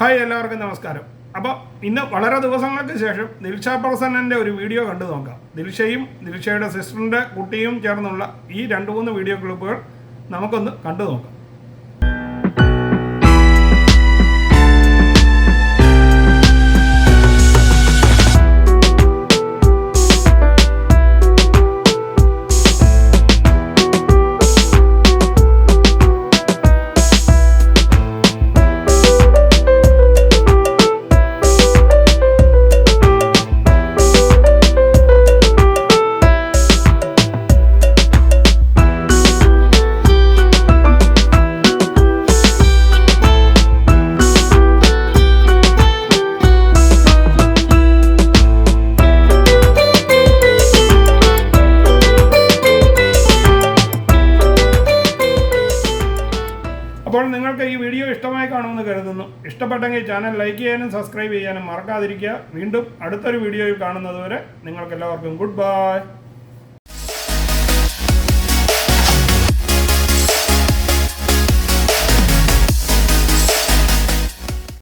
Hi, എല്ലാവർക്കും നമസ്കാരം. അപ്പോൾ ഇന്ന് വളരെ ദിവസങ്ങൾക്ക് ശേഷം ദിൽഷ പ്രസന്നൻ്റെ ഒരു വീഡിയോ കണ്ടു നോക്കാം. ദിൽഷയും ദിൽഷയുടെ സിസ്റ്ററിൻ്റെ കുട്ടിയും ചേർന്നുള്ള ഈ 2-3 വീഡിയോ ക്ലിപ്പുകൾ നമുക്കൊന്ന് കണ്ടു നോക്കാം. അപ്പോൾ നിങ്ങൾക്ക് ഈ വീഡിയോ ഇഷ്ടമായി കാണുമെന്ന് കരുതുന്നു. ഇഷ്ടപ്പെട്ടെങ്കിൽ ചാനൽ ലൈക്ക് ചെയ്യാനും സബ്സ്ക്രൈബ് ചെയ്യാനും മറക്കാതിരിക്കുക. വീണ്ടും അടുത്തൊരു വീഡിയോയിൽ കാണുന്നതുവരെ നിങ്ങൾക്കെല്ലാവർക്കും ഗുഡ് ബൈ.